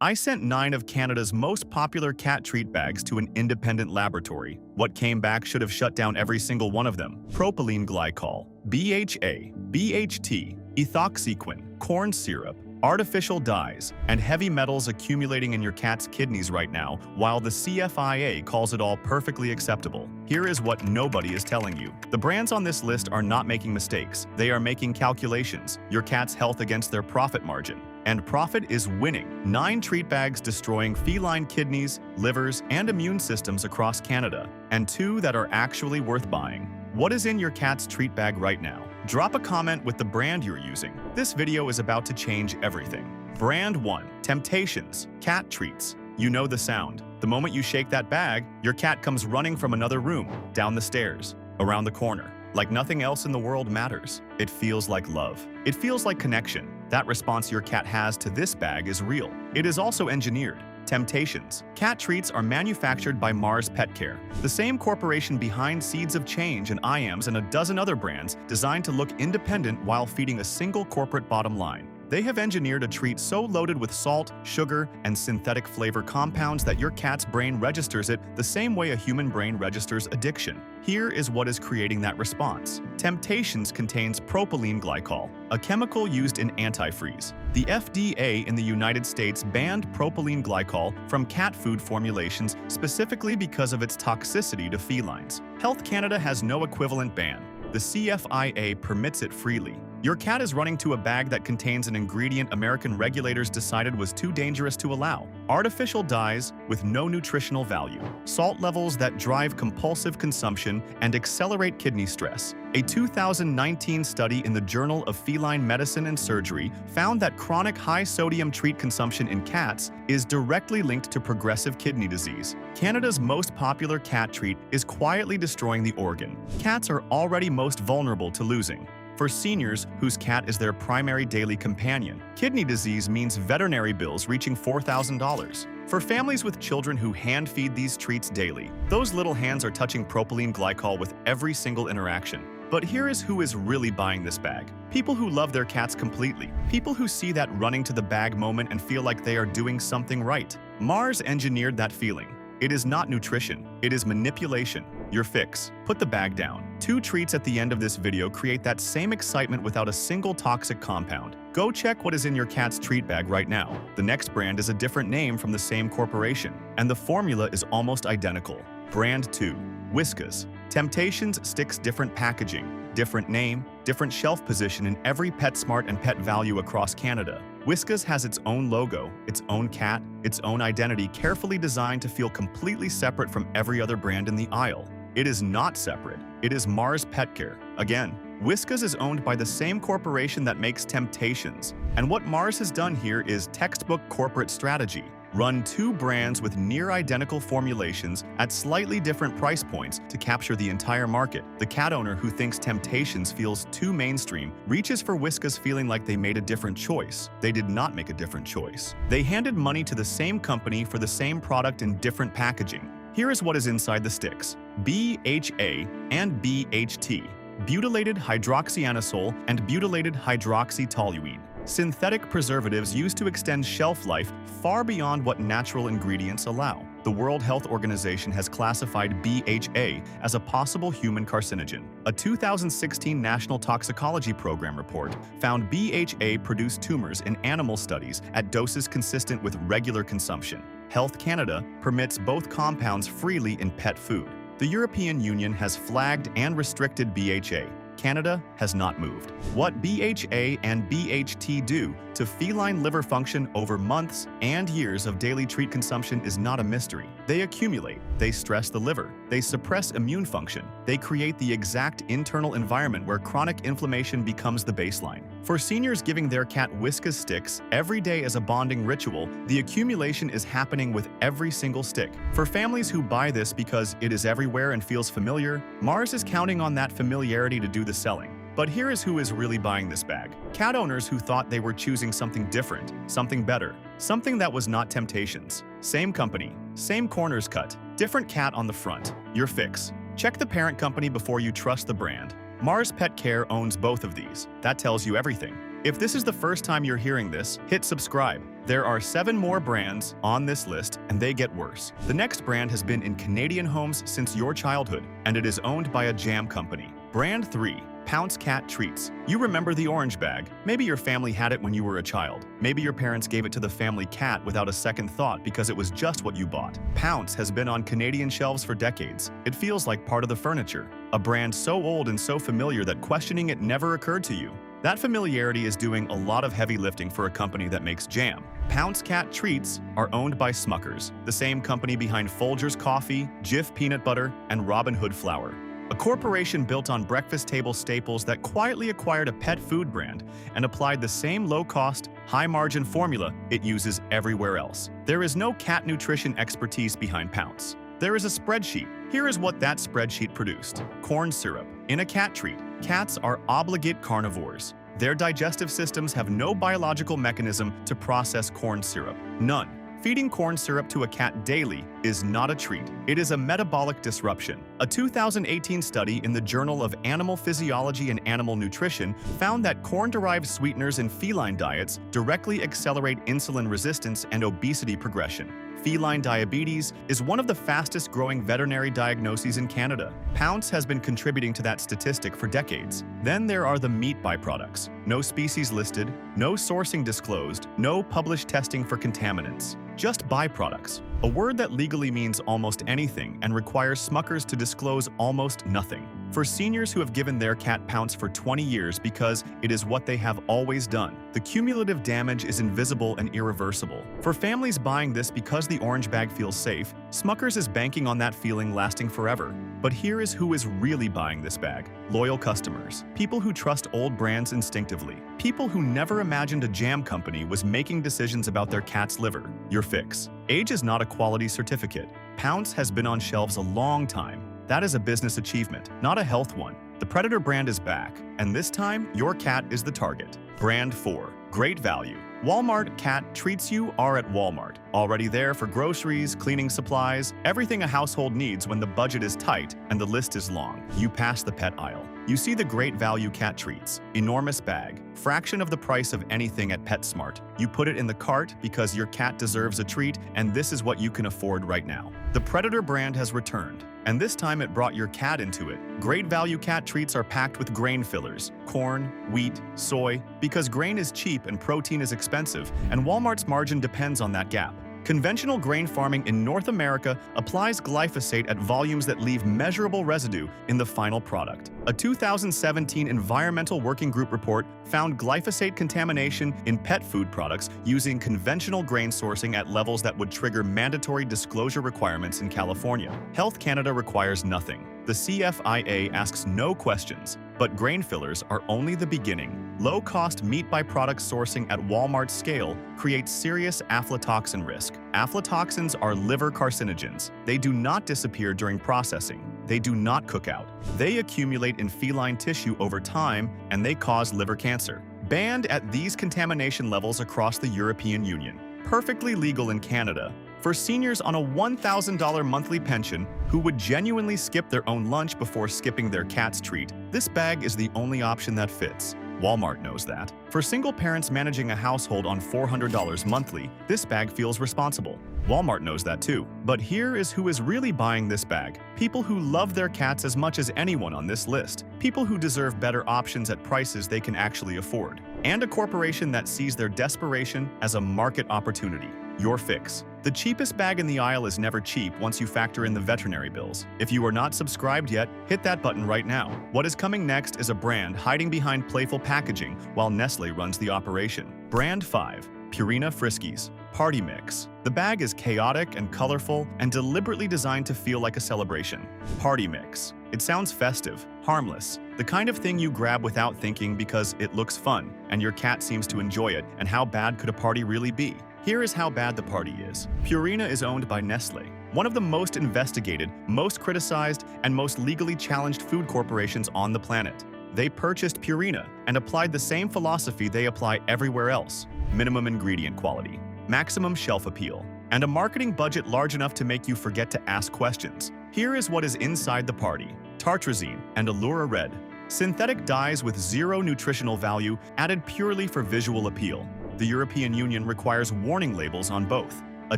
I sent 9 of Canada's most popular cat treat bags to an independent laboratory. What came back should have shut down every single one of them. Propylene glycol, BHA, BHT, ethoxyquin, corn syrup, artificial dyes, and heavy metals accumulating in your cat's kidneys right now, while the CFIA calls it all perfectly acceptable. Here is what nobody is telling you. The brands on this list are not making mistakes. They are making calculations, your cat's health against their profit margin. And profit is winning. 9 treat bags destroying feline kidneys, livers, and immune systems across Canada, and 2 that are actually worth buying. What is in your cat's treat bag right now? Drop a comment with the brand you're using. This video is about to change everything. Brand 1. Temptations. Cat treats. You know the sound. The moment you shake that bag, your cat comes running from another room, down the stairs, around the corner. Like nothing else in the world matters. It feels like love. It feels like connection. That response your cat has to this bag is real. It is also engineered. Temptations. Cat treats are manufactured by Mars Pet Care, the same corporation behind Seeds of Change and IAMS and a dozen other brands designed to look independent while feeding a single corporate bottom line. They have engineered a treat so loaded with salt, sugar, and synthetic flavor compounds that your cat's brain registers it the same way a human brain registers addiction. Here is what is creating that response. Temptations contains propylene glycol, a chemical used in antifreeze. The FDA in the United States banned propylene glycol from cat food formulations specifically because of its toxicity to felines. Health Canada has no equivalent ban. The CFIA permits it freely. Your cat is running to a bag that contains an ingredient American regulators decided was too dangerous to allow. Artificial dyes with no nutritional value. Salt levels that drive compulsive consumption and accelerate kidney stress. A 2019 study in the Journal of Feline Medicine and Surgery found that chronic high-sodium treat consumption in cats is directly linked to progressive kidney disease. Canada's most popular cat treat is quietly destroying the organ. Cats are already most vulnerable to losing. For seniors whose cat is their primary daily companion, kidney disease means veterinary bills reaching $4,000. For families with children who hand-feed these treats daily, those little hands are touching propylene glycol with every single interaction. But here is who is really buying this bag. People who love their cats completely. People who see that running to the bag moment and feel like they are doing something right. Mars engineered that feeling. It is not nutrition, it is manipulation. Your fix. Put the bag down. 2 treats at the end of this video create that same excitement without a single toxic compound. Go check what is in your cat's treat bag right now. The next brand is a different name from the same corporation, and the formula is almost identical. Brand 2. Whiskas. Temptations sticks different packaging, different name, different shelf position in every PetSmart and Pet Valu across Canada. Whiskas has its own logo, its own cat, its own identity carefully designed to feel completely separate from every other brand in the aisle. It is not separate. It is Mars Pet Care. Again, Whiskas is owned by the same corporation that makes Temptations. And what Mars has done here is textbook corporate strategy. Run 2 brands with near-identical formulations at slightly different price points to capture the entire market. The cat owner who thinks Temptations feels too mainstream reaches for Whiskas feeling like they made a different choice. They did not make a different choice. They handed money to the same company for the same product in different packaging. Here is what is inside the sticks. BHA and BHT. Butylated hydroxyanisole and butylated hydroxytoluene. Synthetic preservatives used to extend shelf life far beyond what natural ingredients allow. The World Health Organization has classified BHA as a possible human carcinogen. A 2016 National Toxicology Program report found BHA produced tumors in animal studies at doses consistent with regular consumption. Health Canada permits both compounds freely in pet food. The European Union has flagged and restricted BHA. Canada has not moved. What BHA and BHT do to feline liver function over months and years of daily treat consumption is not a mystery. They accumulate, they stress the liver, they suppress immune function, they create the exact internal environment where chronic inflammation becomes the baseline. For seniors giving their cat Whiskas sticks every day as a bonding ritual, the accumulation is happening with every single stick. For families who buy this because it is everywhere and feels familiar, Mars is counting on that familiarity to do the selling. But here is who is really buying this bag. Cat owners who thought they were choosing something different, something better, something that was not Temptations. Same company, same corners cut, different cat on the front. Your fix. Check the parent company before you trust the brand. Mars Pet Care owns both of these. That tells you everything. If this is the first time you're hearing this, hit subscribe. There are 7 more brands on this list, and they get worse. The next brand has been in Canadian homes since your childhood, and it is owned by a jam company. Brand 3. Pounce Cat Treats. You remember the orange bag. Maybe your family had it when you were a child. Maybe your parents gave it to the family cat without a second thought because it was just what you bought. Pounce has been on Canadian shelves for decades. It feels like part of the furniture. A brand so old and so familiar that questioning it never occurred to you. That familiarity is doing a lot of heavy lifting for a company that makes jam. Pounce Cat Treats are owned by Smuckers, the same company behind Folgers Coffee, Jif Peanut Butter, and Robin Hood Flour. A corporation built on breakfast table staples that quietly acquired a pet food brand and applied the same low-cost, high-margin formula it uses everywhere else. There is no cat nutrition expertise behind Pounce. There is a spreadsheet. Here is what that spreadsheet produced. Corn syrup. In a cat treat, cats are obligate carnivores. Their digestive systems have no biological mechanism to process corn syrup. None. Feeding corn syrup to a cat daily is not a treat. It is a metabolic disruption. A 2018 study in the Journal of Animal Physiology and Animal Nutrition found that corn-derived sweeteners in feline diets directly accelerate insulin resistance and obesity progression. Feline diabetes is one of the fastest-growing veterinary diagnoses in Canada. Pounce has been contributing to that statistic for decades. Then there are the meat byproducts. No species listed, no sourcing disclosed, no published testing for contaminants. Just byproducts, a word that legally means almost anything and requires Smuckers to disclose almost nothing. For seniors who have given their cat Pounce for 20 years because it is what they have always done, the cumulative damage is invisible and irreversible. For families buying this because the orange bag feels safe, Smuckers is banking on that feeling lasting forever. But here is who is really buying this bag. Loyal customers. People who trust old brands instinctively. People who never imagined a jam company was making decisions about their cat's liver. Your fix. Age is not a quality certificate. Pounce has been on shelves a long time. That is a business achievement, not a health one. The Predator brand is back, and this time, your cat is the target. Brand 4. Great value. Walmart cat treats you are at Walmart. Already there for groceries, cleaning supplies, everything a household needs when the budget is tight and the list is long. You pass the pet aisle. You see the great value cat treats. Enormous bag. Fraction of the price of anything at PetSmart. You put it in the cart because your cat deserves a treat, and this is what you can afford right now. The Predator brand has returned, and this time it brought your cat into it. Great value cat treats are packed with grain fillers, corn, wheat, soy, because grain is cheap and protein is expensive, and Walmart's margin depends on that gap. Conventional grain farming in North America applies glyphosate at volumes that leave measurable residue in the final product. A 2017 Environmental Working Group report found glyphosate contamination in pet food products using conventional grain sourcing at levels that would trigger mandatory disclosure requirements in California. Health Canada requires nothing. The CFIA asks no questions, but grain fillers are only the beginning. Low-cost meat byproduct sourcing at Walmart scale creates serious aflatoxin risk. Aflatoxins are liver carcinogens. They do not disappear during processing. They do not cook out. They accumulate in feline tissue over time, and they cause liver cancer. Banned at these contamination levels across the European Union. Perfectly legal in Canada. For seniors on a $1,000 monthly pension who would genuinely skip their own lunch before skipping their cat's treat, this bag is the only option that fits. Walmart knows that. For single parents managing a household on $400 monthly, this bag feels responsible. Walmart knows that too. But here is who is really buying this bag. People who love their cats as much as anyone on this list. People who deserve better options at prices they can actually afford. And a corporation that sees their desperation as a market opportunity. Your fix. The cheapest bag in the aisle is never cheap once you factor in the veterinary bills. If you are not subscribed yet, hit that button right now. What is coming next is a brand hiding behind playful packaging while Nestle runs the operation. Brand 5. Purina Friskies. Party Mix. The bag is chaotic and colorful and deliberately designed to feel like a celebration. Party Mix. It sounds festive, harmless, the kind of thing you grab without thinking because it looks fun and your cat seems to enjoy it, and how bad could a party really be? Here is how bad the party is. Purina is owned by Nestle, one of the most investigated, most criticized, and most legally challenged food corporations on the planet. They purchased Purina and applied the same philosophy they apply everywhere else: minimum ingredient quality, maximum shelf appeal, and a marketing budget large enough to make you forget to ask questions. Here is what is inside the party: tartrazine and Allura Red. Synthetic dyes with zero nutritional value added purely for visual appeal. The European Union requires warning labels on both. A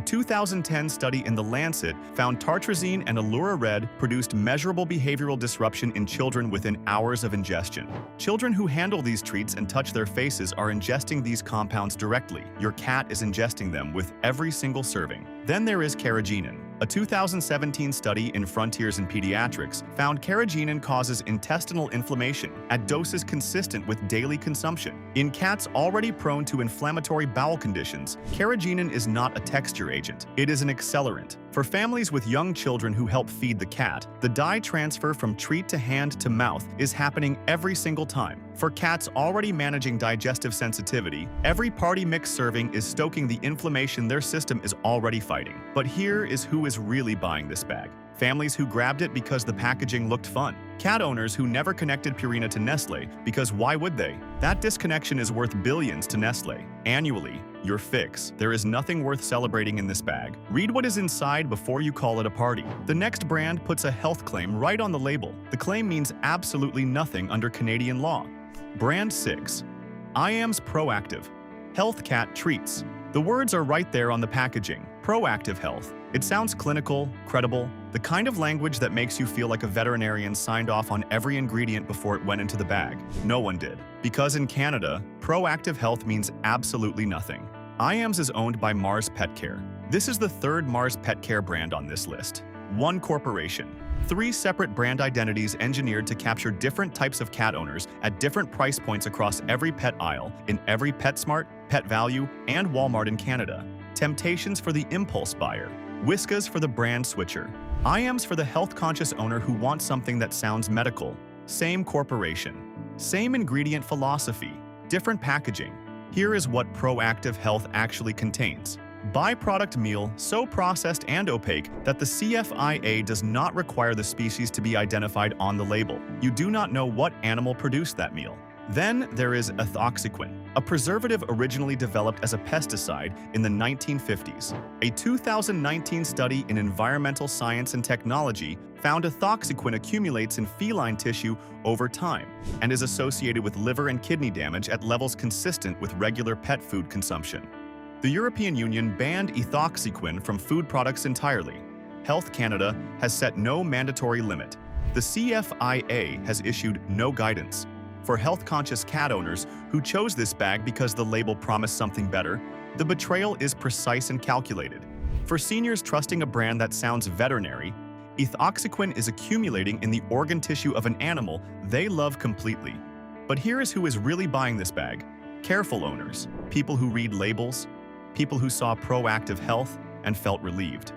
2010 study in The Lancet found tartrazine and Allura Red produced measurable behavioral disruption in children within hours of ingestion. Children who handle these treats and touch their faces are ingesting these compounds directly. Your cat is ingesting them with every single serving. Then there is carrageenan. A 2017 study in Frontiers in Pediatrics found carrageenan causes intestinal inflammation at doses consistent with daily consumption. In cats already prone to inflammatory bowel conditions, carrageenan is not a texture agent. It is an accelerant. For families with young children who help feed the cat, the dye transfer from treat to hand to mouth is happening every single time. For cats already managing digestive sensitivity, every party mix serving is stoking the inflammation their system is already fighting. But here is who is really buying this bag. Families who grabbed it because the packaging looked fun. Cat owners who never connected Purina to Nestle because why would they? That disconnection is worth billions to Nestle. Annually, your fix. There is nothing worth celebrating in this bag. Read what is inside before you call it a party. The next brand puts a health claim right on the label. The claim means absolutely nothing under Canadian law. Brand 6. IAM's Proactive Health Cat Treats. The words are right there on the packaging. Proactive health. It sounds clinical, credible, the kind of language that makes you feel like a veterinarian signed off on every ingredient before it went into the bag. No one did. Because in Canada, proactive health means absolutely nothing. IAMS is owned by Mars Pet Care. This is the third Mars Pet Care brand on this list. One corporation. 3 separate brand identities engineered to capture different types of cat owners at different price points across every pet aisle in every PetSmart, Pet Valu, and Walmart in Canada. Temptations for the impulse buyer. Whiskas for the brand switcher. IAMS for the health-conscious owner who wants something that sounds medical. Same corporation. Same ingredient philosophy. Different packaging. Here is what proactive health actually contains. Byproduct meal so processed and opaque that the CFIA does not require the species to be identified on the label. You do not know what animal produced that meal. Then there is ethoxyquin, a preservative originally developed as a pesticide in the 1950s. A 2019 study in Environmental Science and Technology found ethoxyquin accumulates in feline tissue over time and is associated with liver and kidney damage at levels consistent with regular pet food consumption. The European Union banned ethoxyquin from food products entirely. Health Canada has set no mandatory limit. The CFIA has issued no guidance. For health-conscious cat owners who chose this bag because the label promised something better, the betrayal is precise and calculated. For seniors trusting a brand that sounds veterinary, ethoxyquin is accumulating in the organ tissue of an animal they love completely. But here is who is really buying this bag. Careful owners, people who read labels, people who saw proactive health and felt relieved.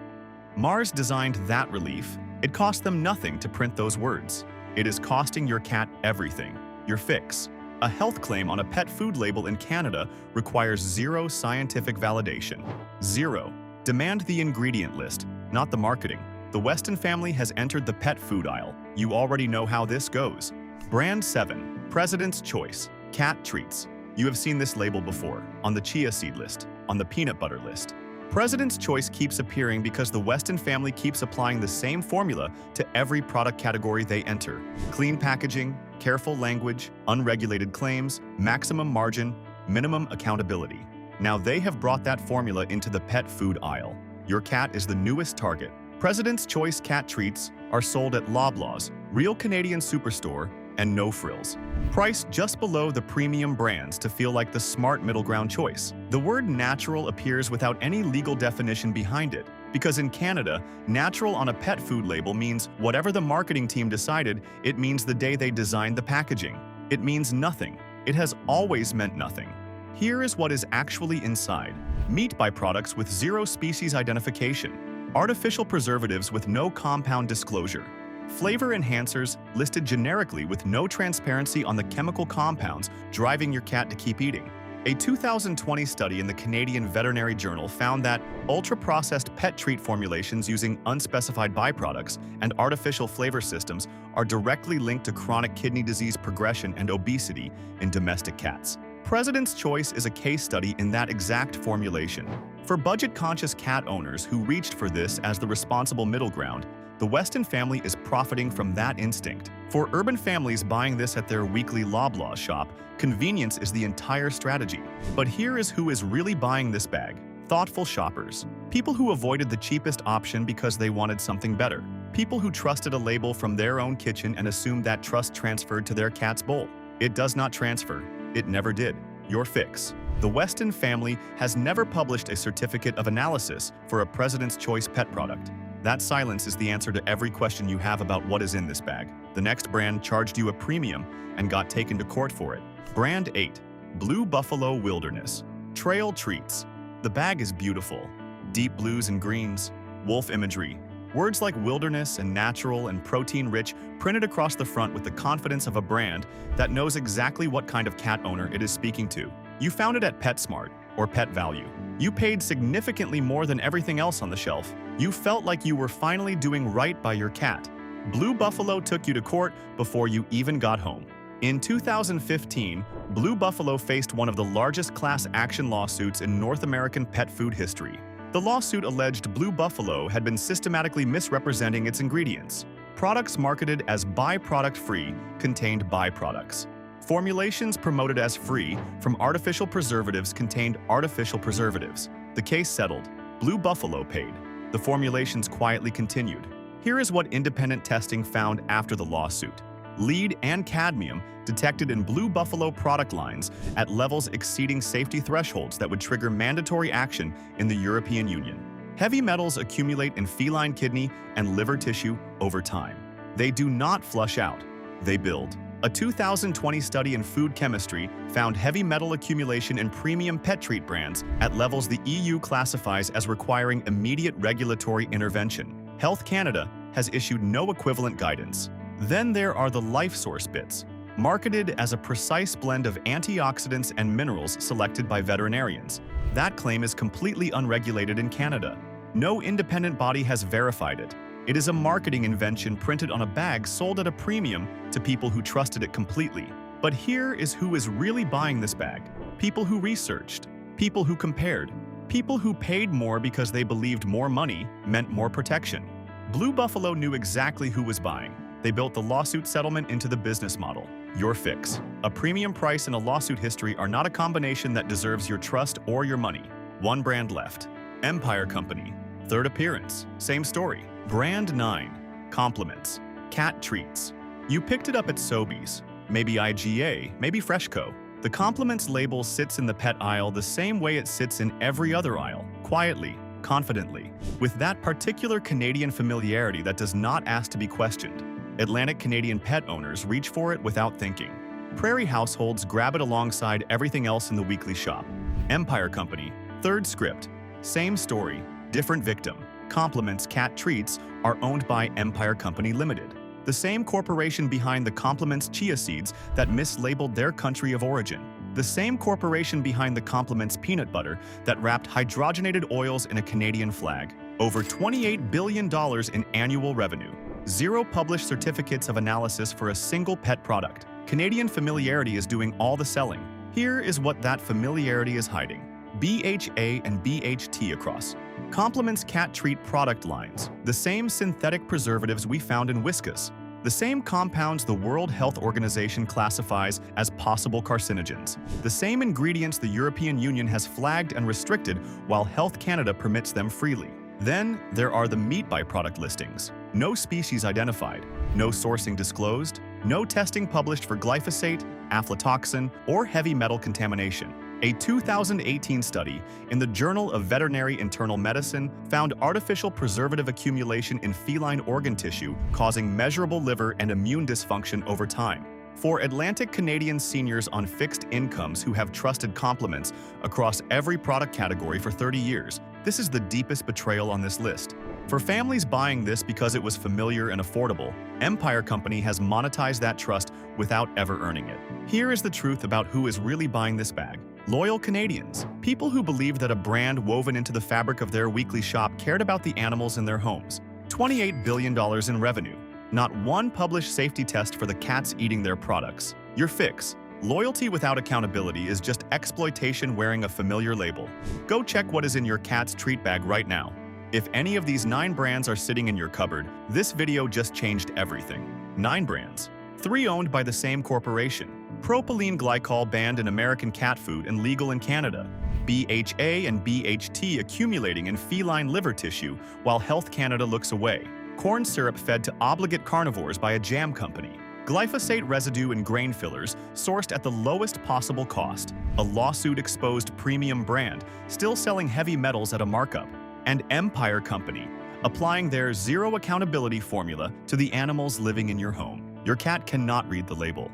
Mars designed that relief. It cost them nothing to print those words. It is costing your cat everything. Your fix. A health claim on a pet food label in Canada requires zero scientific validation. 0. Demand the ingredient list, not the marketing. The Weston family has entered the pet food aisle. You already know how this goes. Brand 7. President's Choice. Cat Treats. You have seen this label before, on the chia seed list, on the peanut butter list. President's Choice keeps appearing because the Weston family keeps applying the same formula to every product category they enter. Clean packaging, careful language, unregulated claims, maximum margin, minimum accountability. Now they have brought that formula into the pet food aisle. Your cat is the newest target. President's Choice cat treats are sold at Loblaws, Real Canadian Superstore, and No Frills. Priced just below the premium brands to feel like the smart middle ground choice. The word natural appears without any legal definition behind it, because in Canada, natural on a pet food label means whatever the marketing team decided, it means the day they designed the packaging. It means nothing. It has always meant nothing. Here is what is actually inside. Meat byproducts with zero species identification. Artificial preservatives with no compound disclosure. Flavor enhancers listed generically with no transparency on the chemical compounds driving your cat to keep eating. A 2020 study in the Canadian Veterinary Journal found that ultra-processed pet treat formulations using unspecified byproducts and artificial flavor systems are directly linked to chronic kidney disease progression and obesity in domestic cats. President's Choice is a case study in that exact formulation. For budget-conscious cat owners who reached for this as the responsible middle ground, the Weston family is profiting from that instinct. For urban families buying this at their weekly Loblaw shop, convenience is the entire strategy. But here is who is really buying this bag. Thoughtful shoppers. People who avoided the cheapest option because they wanted something better. People who trusted a label from their own kitchen and assumed that trust transferred to their cat's bowl. It does not transfer. It never did. Your fix. The Weston family has never published a certificate of analysis for a President's Choice pet product. That silence is the answer to every question you have about what is in this bag. The next brand charged you a premium and got taken to court for it. Brand 8. Blue Buffalo Wilderness. Trail Treats. The bag is beautiful. Deep blues and greens. Wolf imagery. Words like wilderness and natural and protein-rich printed across the front with the confidence of a brand that knows exactly what kind of cat owner it is speaking to. You found it at PetSmart or Pet Valu. You paid significantly more than everything else on the shelf. You felt like you were finally doing right by your cat. Blue Buffalo took you to court before you even got home. In 2015, Blue Buffalo faced one of the largest class action lawsuits in North American pet food history. The lawsuit alleged Blue Buffalo had been systematically misrepresenting its ingredients. Products marketed as byproduct-free contained byproducts. Formulations promoted as free from artificial preservatives contained artificial preservatives. The case settled. Blue Buffalo paid. The formulations quietly continued. Here is what independent testing found after the lawsuit. Lead and cadmium detected in Blue Buffalo product lines at levels exceeding safety thresholds that would trigger mandatory action in the European Union. Heavy metals accumulate in feline kidney and liver tissue over time. They do not flush out, they build. A 2020 study in food chemistry found heavy metal accumulation in premium pet treat brands at levels the EU classifies as requiring immediate regulatory intervention. Health Canada has issued no equivalent guidance. Then there are the Life Source bits, marketed as a precise blend of antioxidants and minerals selected by veterinarians. That claim is completely unregulated in Canada. No independent body has verified it. It is a marketing invention printed on a bag sold at a premium to people who trusted it completely. But here is who is really buying this bag. People who researched, people who compared, people who paid more because they believed more money meant more protection. Blue Buffalo knew exactly who was buying. They built the lawsuit settlement into the business model. Your fix. A premium price and a lawsuit history are not a combination that deserves your trust or your money. One brand left. Empire Company. Third appearance. Same story. Brand 9. Compliments. Cat treats. You picked it up at Sobeys, maybe IGA, maybe Freshco. The Compliments label sits in the pet aisle the same way it sits in every other aisle, quietly, confidently, with that particular Canadian familiarity that does not ask to be questioned. Atlantic Canadian pet owners reach for it without thinking. Prairie households grab it alongside everything else in the weekly shop. Empire Company. Third script. Same story, different victim. Compliments cat treats are owned by Empire Company Limited, the same corporation behind the Compliments chia seeds that mislabeled their country of origin, the same corporation behind the Compliments peanut butter that wrapped hydrogenated oils in a Canadian flag. Over $28 billion in annual revenue. Zero published certificates of analysis for a single pet product. Canadian familiarity is doing all the selling. Here is what that familiarity is hiding. BHA and BHT across. Compliments cat treat product lines. The same synthetic preservatives we found in Whiskas. The same compounds the World Health Organization classifies as possible carcinogens. The same ingredients the European Union has flagged and restricted while Health Canada permits them freely. Then there are the meat byproduct listings. No species identified, no sourcing disclosed, no testing published for glyphosate, aflatoxin, or heavy metal contamination. A 2018 study in the Journal of Veterinary Internal Medicine found artificial preservative accumulation in feline organ tissue causing measurable liver and immune dysfunction over time. For Atlantic Canadian seniors on fixed incomes who have trusted Compliments across every product category for 30 years, this is the deepest betrayal on this list. For families buying this because it was familiar and affordable, Empire Company has monetized that trust without ever earning it. Here is the truth about who is really buying this bag. Loyal Canadians, people who believed that a brand woven into the fabric of their weekly shop cared about the animals in their homes. $28 billion in revenue. Not one published safety test for the cats eating their products. Your fix. Loyalty without accountability is just exploitation wearing a familiar label. Go check what is in your cat's treat bag right now. If any of these 9 brands are sitting in your cupboard, this video just changed everything. 9 brands. 3 owned by the same corporation. Propylene glycol banned in American cat food and legal in Canada. BHA and BHT accumulating in feline liver tissue while Health Canada looks away. Corn syrup fed to obligate carnivores by a jam company. Glyphosate residue in grain fillers sourced at the lowest possible cost. A lawsuit-exposed premium brand still selling heavy metals at a markup. And Empire Company applying their zero accountability formula to the animals living in your home. Your cat cannot read the label.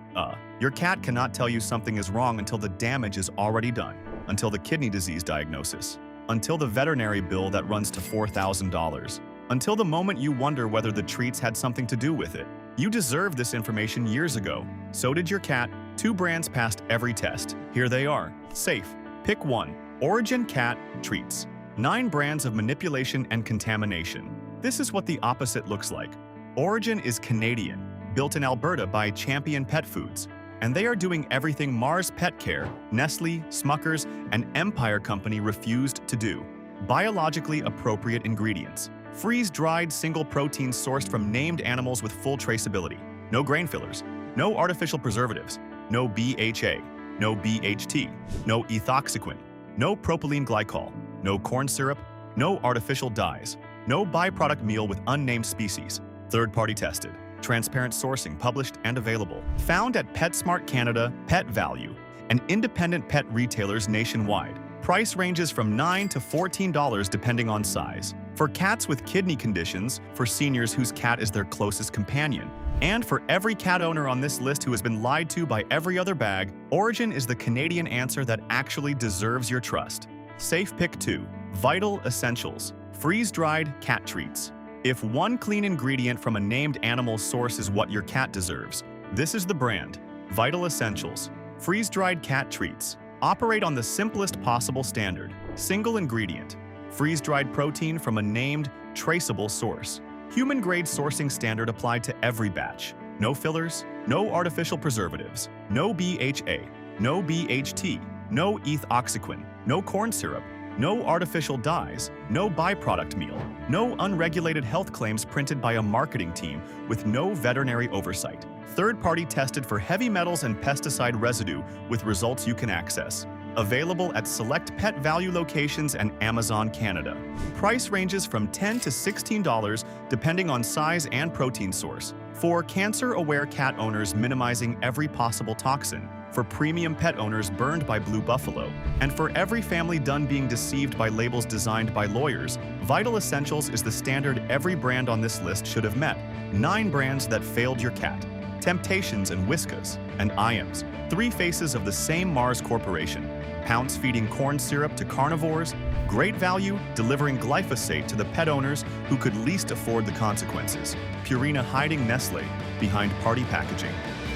Your cat cannot tell you something is wrong until the damage is already done, until the kidney disease diagnosis, until the veterinary bill that runs to $4,000, until the moment you wonder whether the treats had something to do with it. You deserved this information years ago. So did your cat. 2 brands passed every test. Here they are. Safe. Pick 1. Origin Cat Treats. 9 brands of manipulation and contamination. This is what the opposite looks like. Origin is Canadian, built in Alberta by Champion Pet Foods, and they are doing everything Mars Pet Care, Nestle, Smuckers, and Empire Company refused to do. Biologically appropriate ingredients. Freeze-dried single proteins sourced from named animals with full traceability. No grain fillers. No artificial preservatives. No BHA. No BHT. No ethoxyquin. No propylene glycol. No corn syrup. No artificial dyes. No byproduct meal with unnamed species. Third-party tested. Transparent sourcing published and available. Found at PetSmart Canada, Pet Valu, and independent pet retailers nationwide. Price ranges from $9 to $14 depending on size. For cats with kidney conditions, for seniors whose cat is their closest companion, and for every cat owner on this list who has been lied to by every other bag, Origin is the Canadian answer that actually deserves your trust. Safe Pick 2. Vital Essentials. Freeze-dried cat treats. If one clean ingredient from a named animal source is what your cat deserves, this is the brand. Vital Essentials. Freeze-dried cat treats. Operate on the simplest possible standard. Single ingredient. Freeze-dried protein from a named, traceable source. Human-grade sourcing standard applied to every batch. No fillers, no artificial preservatives, no BHA, no BHT, no ethoxyquin, no corn syrup, no artificial dyes, no byproduct meal, no unregulated health claims printed by a marketing team with no veterinary oversight. Third-party tested for heavy metals and pesticide residue with results you can access. Available at select Pet Valu locations and Amazon Canada. Price ranges from $10 to $16 depending on size and protein source. For cancer-aware cat owners minimizing every possible toxin. For premium pet owners burned by Blue Buffalo. And for every family done being deceived by labels designed by lawyers, Vital Essentials is the standard every brand on this list should have met. 9 brands that failed your cat. Temptations and Whiskas and Iams, 3 faces of the same Mars Corporation. Pounce feeding corn syrup to carnivores, great value delivering glyphosate to the pet owners who could least afford the consequences. Purina hiding Nestle behind party packaging.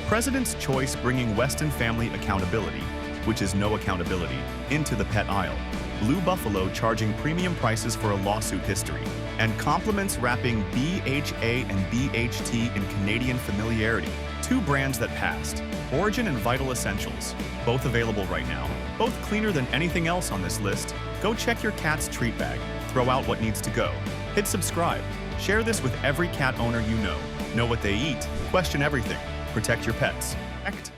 President's Choice bringing Weston family accountability, which is no accountability, into the pet aisle. Blue Buffalo charging premium prices for a lawsuit history. And Compliments wrapping BHA and BHT in Canadian familiarity. 2 brands that passed. Origin and Vital Essentials. Both available right now. Both cleaner than anything else on this list. Go check your cat's treat bag. Throw out what needs to go. Hit subscribe. Share this with every cat owner you know. Know what they eat. Question everything. Protect your pets. Act.